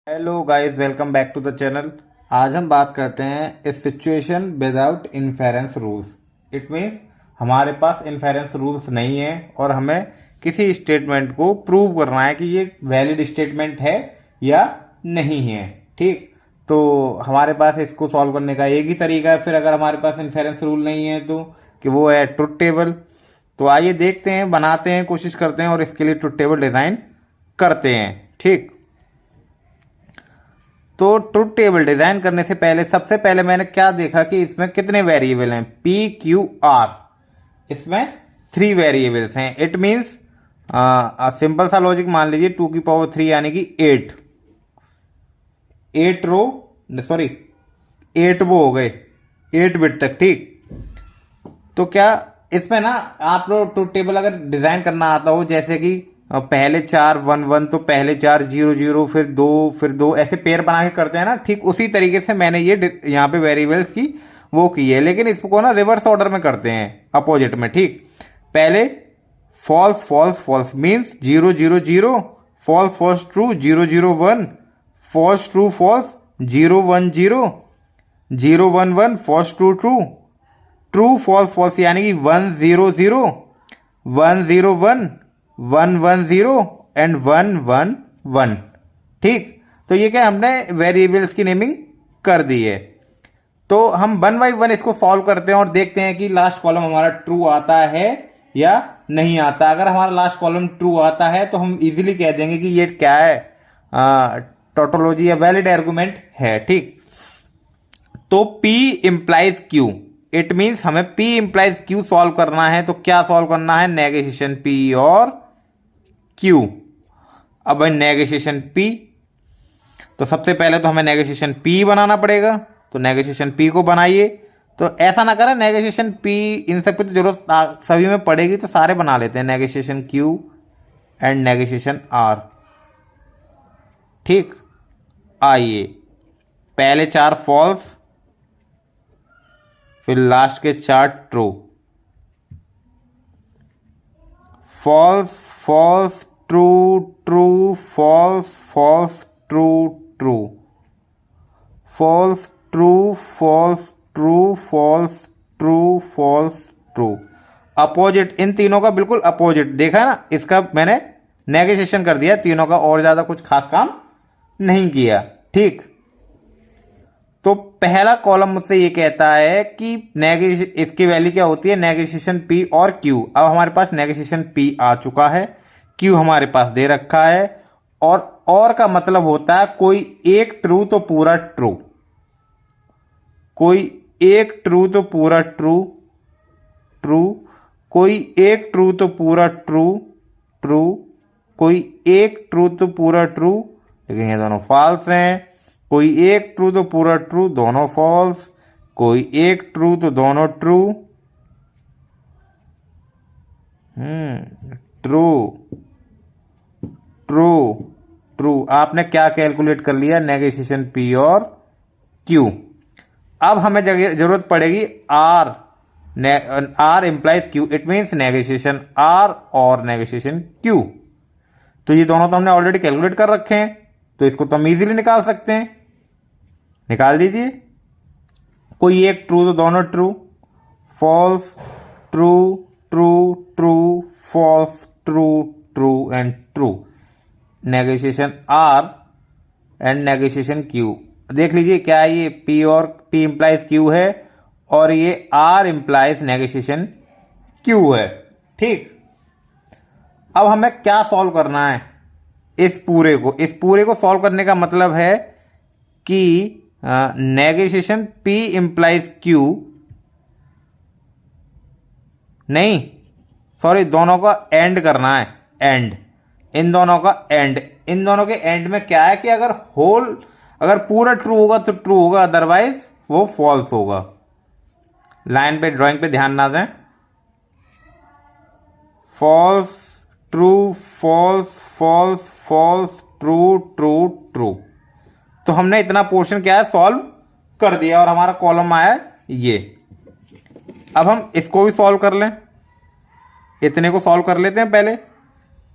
Hello guys, welcome back to the channel. आज हम बात करते हैं a situation without inference rules. It means हमारे पास इन्फेरेंस रूल्स नहीं है और हमें किसी स्टेटमेंट को प्रूव करना है कि ये वैलिड स्टेटमेंट है या नहीं है। ठीक, तो हमारे पास इसको सॉल्व करने का एक ही तरीका है। फिर अगर हमारे पास इन्फेरेंस रूल नहीं है तो कि वो है ट्रुथ टेबल। तो आइए देखते हैं, बनाते हैं, कोशिश करते हैं और इसके लिए ट्रुथ टेबल डिज़ाइन करते हैं। ठीक, तो ट्रुथ टेबल डिजाइन करने से पहले सबसे पहले मैंने क्या देखा कि इसमें कितने वेरिएबल हैं। पी क्यू आर, इसमें 3 वेरिएबल्स हैं। इट मीन्स सिंपल सा लॉजिक मान लीजिए 2 की पावर 3 यानी कि 8 रो, सॉरी 8 वो हो गए 8 बिट तक। ठीक, तो क्या इसमें ना आप लोग ट्रुथ टेबल अगर डिजाइन करना आता हो, जैसे कि पहले 4 1 1 तो पहले 4 0 0 फिर दो ऐसे पेयर बना के करते हैं ना, ठीक उसी तरीके से मैंने ये यहाँ पे वेरिएबल्स की वो की है, लेकिन इसको ना रिवर्स ऑर्डर में करते हैं, अपोजिट में। ठीक, पहले false false false means 0 0 0, false false true 0 0 1, false true false 0 1 0, 0 1 1, false true true, true false false यानी कि 1 0 0, 1 0 1, 1 1 0 एंड 1 1 1। ठीक, तो ये क्या हमने वेरिएबल्स की नेमिंग कर दी है। तो हम 1 बाई 1 इसको सॉल्व करते हैं और देखते हैं कि लास्ट कॉलम हमारा ट्रू आता है या नहीं आता। अगर हमारा लास्ट कॉलम ट्रू आता है तो हम इजीली कह देंगे कि ये क्या है, टोटोलॉजी या वैलिड आर्गुमेंट है। ठीक, तो P implies Q, it means हमें P इंप्लाइज Q सॉल्व करना है। तो क्या सॉल्व करना है, नेगोशिएशन P और Q। अब नेगोशिएशन P, तो सबसे पहले तो हमें नेगोशिएशन P बनाना पड़ेगा। तो नेगोशिएशन P को बनाइए। तो ऐसा ना करें नेगोशिएशन P, इन सब की तो जरूरत सभी में पड़ेगी तो सारे बना लेते हैं, negotiation Q and negotiation R। ठीक, आइए पहले 4 फॉल्स, फिर लास्ट के 4 true. False false true true, false false true true, false true false true, false true false true. Opposite, इन तीनों का बिल्कुल अपोजिट देखा है ना, इसका मैंने नेगोशिएशन कर दिया तीनों का, और ज्यादा कुछ खास काम नहीं किया। ठीक, तो पहला कॉलम मुझसे ये कहता है कि इसकी वैल्यू क्या होती है, नेगोशिएशन P और Q। अब हमारे पास नेगोशिएशन P आ चुका है, Q हमारे पास दे रखा है, और का मतलब होता है कोई एक ट्रू तो पूरा ट्रू, कोई एक ट्रू तो पूरा ट्रू ट्रू, कोई एक ट्रू तो पूरा ट्रू ट्रू, कोई एक ट्रू तो पूरा ट्रू, लेकिन ये दोनों फॉल्स हैं। कोई एक ट्रू तो पूरा ट्रू, दोनों फॉल्स। कोई एक ट्रू तो दोनों ट्रू, ट्रू ट्रू ट्रू। आपने क्या कैलकुलेट कर लिया, नेगोशिएशन P और Q। अब हमें जरूरत पड़ेगी R, R implies Q, it means negotiation R और नेगोशिएशन Q। तो ये दोनों तो हमने ऑलरेडी कैलकुलेट कर रखे हैं, तो इसको तो हम इजीली निकाल सकते हैं। निकाल दीजिए। कोई एक ट्रू तो दोनों true, false true true true, false true true and true. Negotiation R and negotiation Q, देख लीजिए क्या है ये, P और P इंप्लाइज Q है और ये R इंप्लाइज नेगोशिएशन Q है। ठीक, अब हमें क्या सॉल्व करना है, इस पूरे को सॉल्व करने का मतलब है कि नेगोशिएशन P इंप्लाइज Q, नहीं सॉरी, दोनों का एंड करना है, एंड, इन दोनों का एंड। इन दोनों के एंड में क्या है कि अगर पूरा ट्रू होगा तो ट्रू होगा, अदरवाइज वो फॉल्स होगा। लाइन पे, ड्राइंग पे ध्यान ना दें। False true false false false true true true. तो हमने इतना पोर्शन क्या है सॉल्व कर दिया और हमारा कॉलम आया ये। अब हम इसको भी सॉल्व कर लें, इतने को सॉल्व कर लेते हैं पहले।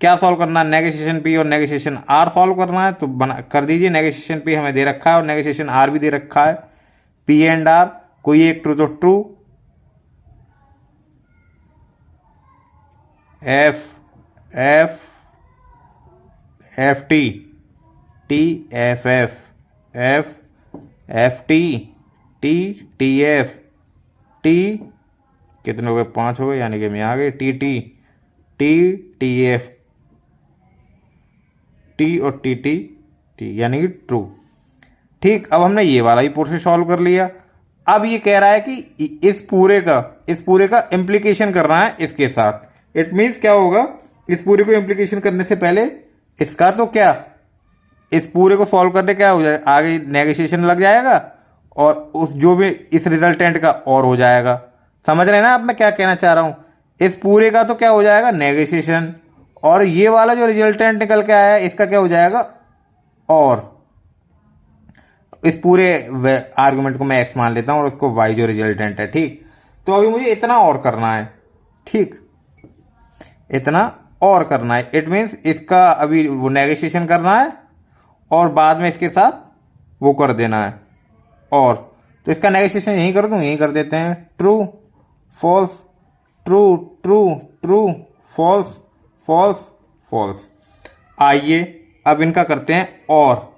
क्या सॉल्व करना है, नेगोशिएशन पी और नेगोशिएशन आर सॉल्व करना है। तो बना कर दीजिए। नेगोशिएशन पी हमें दे रखा है और नेगोशिएशन आर भी दे रखा है। पी एंड आर कोई एक ट्रू तो true, F F F T T F F F F T T T F T, कितने हो गए, 5 हो गए, यानी कि मैं आ गए। T T T T F T और टी टी टी, यानी कि ट्रू। ठीक, अब हमने ये वाला ही पोर्शन सॉल्व कर लिया। अब ये कह रहा है कि इस पूरे का इम्प्लीकेशन करना है इसके साथ। इट मीन्स क्या होगा, इस पूरे को इम्प्लीकेशन करने से पहले इसका तो क्या, इस पूरे को सॉल्व करने क्या हो जाए, आगे नेगोशिएशन लग जाएगा और उस जो भी इस रिजल्टेंट का और हो जाएगा। समझ रहे हैं ना आप मैं क्या कहना चाह रहा हूं। इस पूरे का तो क्या हो जाएगा, नेगोशिएशन, और ये वाला जो रिजल्टेंट निकल के आया है इसका क्या हो जाएगा, और इस पूरे आर्गुमेंट को मैं एक्स मान लेता हूं और उसको वाई जो रिजल्टेंट है। ठीक, तो अभी मुझे इतना और करना है। ठीक, इतना और करना है। इट मीन्स इसका अभी वो नेगोशिएशन करना है और बाद में इसके साथ वो कर देना है। और तो इसका नेगोशिएशन यहीं कर दूं, यहीं कर देते हैं। True false, true true true, false false false. आइए अब इनका करते हैं और।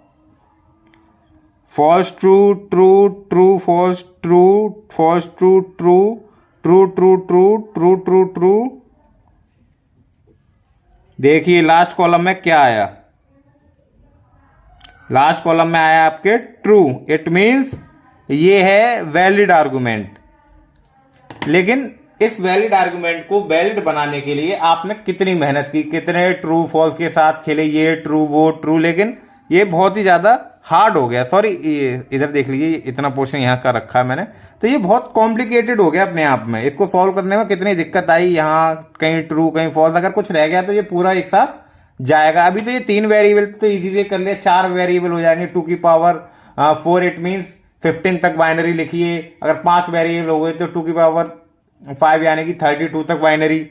False true true true false true, false true true true true true true true true. देखिए लास्ट कॉलम में क्या आया, लास्ट कॉलम में आया आपके ट्रू। इट मीन्स ये है वैलिड आर्गुमेंट। लेकिन इस वैलिड आर्गुमेंट को वैलिड बनाने के लिए आपने कितनी मेहनत की, कितने ट्रू फॉल्स के साथ खेले, ये ट्रू वो ट्रू, लेकिन ये बहुत ही ज्यादा हार्ड हो गया। सॉरी, इधर देख लीजिए, इतना पोर्शन यहाँ का रखा है मैंने, तो ये बहुत कॉम्प्लिकेटेड हो गया अपने आप में। इसको सॉल्व करने में कितनी दिक्कत आई, यहाँ कहीं ट्रू कहीं फॉल्स, अगर कुछ रह गया तो ये पूरा एक साथ जाएगा। अभी तो ये 3 वेरिएबल तो इजी से कर लिया, 4 वेरिएबल हो जाएंगे। 2 की पावर 4, इट मीन्स 15 तक बाइनरी लिखिए। अगर 5 वेरिएबल हो गए तो 2 की पावर 5 यानी कि 32 तक बाइनरी।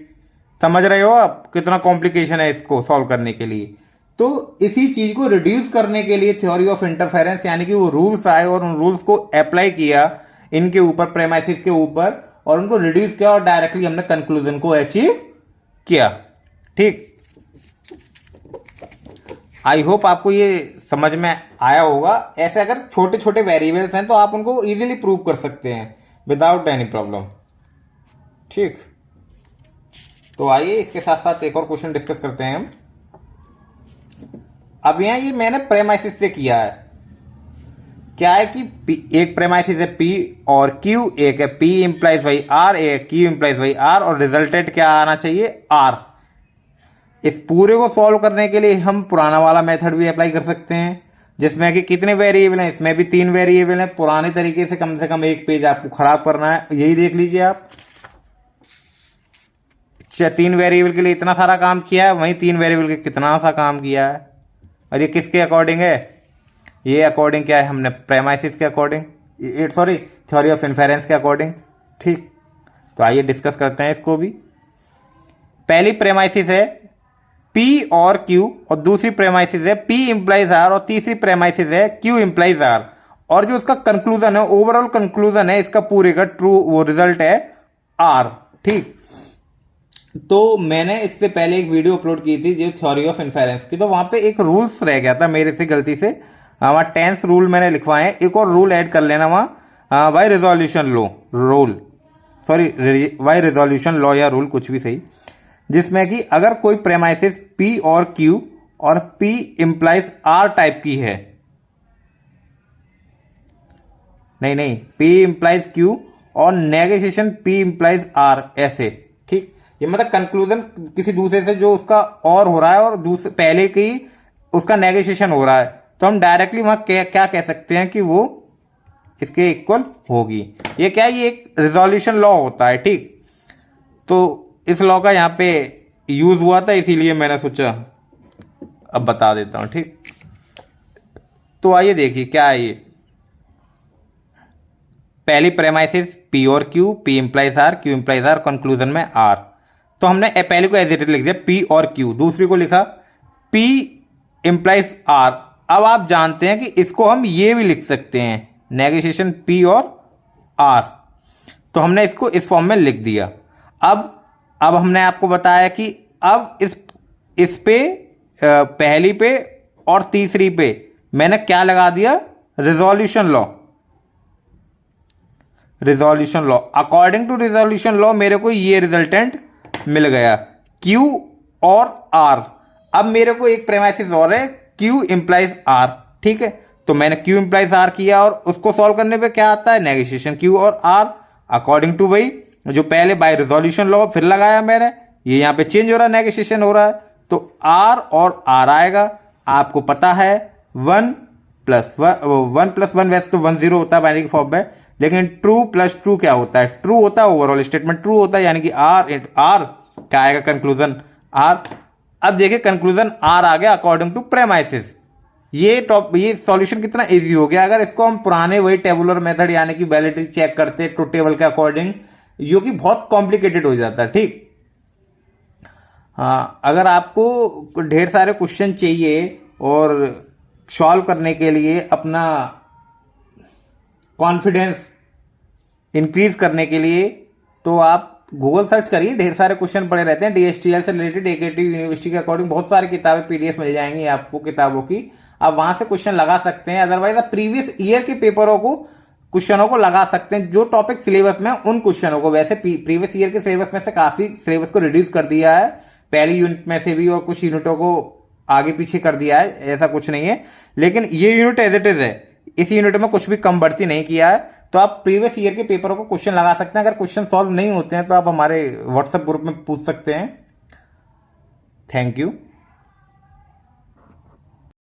समझ रहे हो आप कितना कॉम्प्लिकेशन है इसको सॉल्व करने के लिए। तो इसी चीज को रिड्यूस करने के लिए थ्योरी ऑफ इंटरफेरेंस यानी कि वो रूल्स आए और उन रूल्स को अप्लाई किया इनके ऊपर, प्रेमाइसिस के ऊपर, और उनको रिड्यूस किया और डायरेक्टली हमने कंक्लूजन को अचीव किया। ठीक, आई होप आपको ये समझ में आया होगा। ऐसे अगर छोटे छोटे वेरिएबल्स हैं तो आप उनको इजीली प्रूव कर सकते हैं विदाउट एनी प्रॉब्लम। ठीक, तो आइए इसके साथ साथ एक और क्वेश्चन डिस्कस करते हैं हम। अब यहाँ ये मैंने प्रेमाइसिस से किया है। क्या है कि एक प्रेमाइसिस है P और Q, एक है P इंप्लाइज बाई R, एक Q इंप्लाइज बाई R, और रिजल्टेंट क्या आना चाहिए, R। इस पूरे को सॉल्व करने के लिए हम पुराना वाला मेथड भी अप्लाई कर सकते हैं, जिसमें कि कितने वेरिएबल हैं, इसमें भी 3 वेरिएबल हैं। पुराने तरीके से कम एक पेज आपको खराब करना है, यही देख लीजिए आप। 3 वेरिएबल के लिए इतना सारा काम किया है, वहीं 3 वेरिएबल के कितना सा काम किया है। और ये किसके अकॉर्डिंग है, ये अकॉर्डिंग क्या है, हमने प्रेमाइसिस के according, sorry theory of inference के अकॉर्डिंग। ठीक, तो आइए डिस्कस करते हैं इसको भी। पहली प्रेमाइसिस है P और Q, और दूसरी प्रेमाइसिस है P इंप्लाइज R, और तीसरी प्रेमाइसिस है Q इंप्लाइज R। और जो उसका कंक्लूजन है, ओवरऑल कंक्लूजन है इसका पूरे का, ट्रू वो रिजल्ट है R। ठीक, तो मैंने इससे पहले एक वीडियो अपलोड की थी जो थ्योरी ऑफ इन्फेरेंस की, तो वहां पे एक रूल्स रह गया था मेरे से गलती से, वहां 10 रूल मैंने लिखवाए हैं। एक और रूल ऐड कर लेना वहां, why resolution law rule, sorry why resolution law या रूल कुछ भी सही, जिसमें कि अगर कोई प्रेमाइसिस P और Q और P इंप्लाइज R टाइप की है, नहीं P इंप्लाइज Q और नेगोशिएशन P इंप्लाइज R, ऐसे। ठीक, ये मतलब कंक्लूजन किसी दूसरे से जो उसका और हो रहा है और दूसरे पहले की उसका नेगोशिएशन हो रहा है, तो हम डायरेक्टली वहां क्या कह सकते हैं कि वो इसके इक्वल होगी। ये क्या है, ये एक रिजोल्यूशन लॉ होता है। ठीक, तो इस लॉ का यहाँ पे यूज हुआ था, इसीलिए मैंने सोचा अब बता देता हूं। ठीक, तो आइए देखिए क्या है ये। पहली प्रेमाइसिस P और Q, P implies R, Q implies R, conclusion में R। तो हमने पहले को एज इट इज लिख दिया P और Q, दूसरी को लिखा P इंप्लाइज R। अब आप जानते हैं कि इसको हम ये भी लिख सकते हैं, नेगोशिएशन P और R, तो हमने इसको इस फॉर्म में लिख दिया। अब हमने आपको बताया कि अब इस पे पहली पे और तीसरी पे मैंने क्या लगा दिया, resolution law. Resolution law, according to resolution law मेरे को ये रिजल्टेंट मिल गया Q और R। अब मेरे को एक प्रेमाइसिस और है, Q इंप्लाइज R, ठीक है। तो मैंने Q इंप्लाइज R किया और उसको सॉल्व करने पे क्या आता है, नेगोशिएशन Q और R अकॉर्डिंग टू वही जो पहले बाय रिजोल्यूशन लॉ फिर लगाया मैंने, ये यहाँ पे चेंज हो रहा है, नेगोशिएशन हो रहा है, तो R और R आएगा। आपको पता है 1 + 1 वैसे तो 1 0 होता है बाइनरी फॉर्म में, लेकिन ट्रू प्लस ट्रू क्या होता है, ट्रू होता है, ओवरऑल स्टेटमेंट ट्रू होता है, यानी कि R क्या आएगा, कंक्लूजन R। अब देखिए कंक्लूजन R आ गया अकॉर्डिंग टू प्रेमाइसिस। ये सॉल्यूशन कितना इजी हो गया। अगर इसको हम पुराने वही टेबुलर मेथड यानी कि वैलिडिटी चेक करते ट्रू टेबल के अकॉर्डिंग, जो कि बहुत कॉम्प्लिकेटेड हो जाता है, ठीक। हाँ, अगर आपको ढेर सारे क्वेश्चन चाहिए और सॉल्व करने के लिए अपना कॉन्फिडेंस इंक्रीज करने के लिए, तो आप गूगल सर्च करिए, ढेर सारे क्वेश्चन पड़े रहते हैं DSTL से रिलेटेड, AKT यूनिवर्सिटी के अकॉर्डिंग बहुत सारी किताबें PDF मिल जाएंगी आपको किताबों की, आप वहां से क्वेश्चन लगा सकते हैं। अदरवाइज आप प्रीवियस ईयर के पेपरों को क्वेश्चनों को लगा सकते हैं, जो टॉपिक सिलेबस में उन क्वेश्चनों को। वैसे प्रीवियस ईयर के सिलेबस में से काफी सिलेबस को रिड्यूस कर दिया है, पहली यूनिट में से भी, और कुछ यूनिटों को आगे पीछे कर दिया है, ऐसा कुछ नहीं है। लेकिन ये यूनिट एज इट इज है, इस यूनिट में कुछ भी कम बढ़ती नहीं किया है। तो आप प्रीवियस ईयर के पेपरों को क्वेश्चन लगा सकते हैं। अगर क्वेश्चन सॉल्व नहीं होते हैं तो आप हमारे व्हाट्सएप ग्रुप में पूछ सकते हैं। Thank you.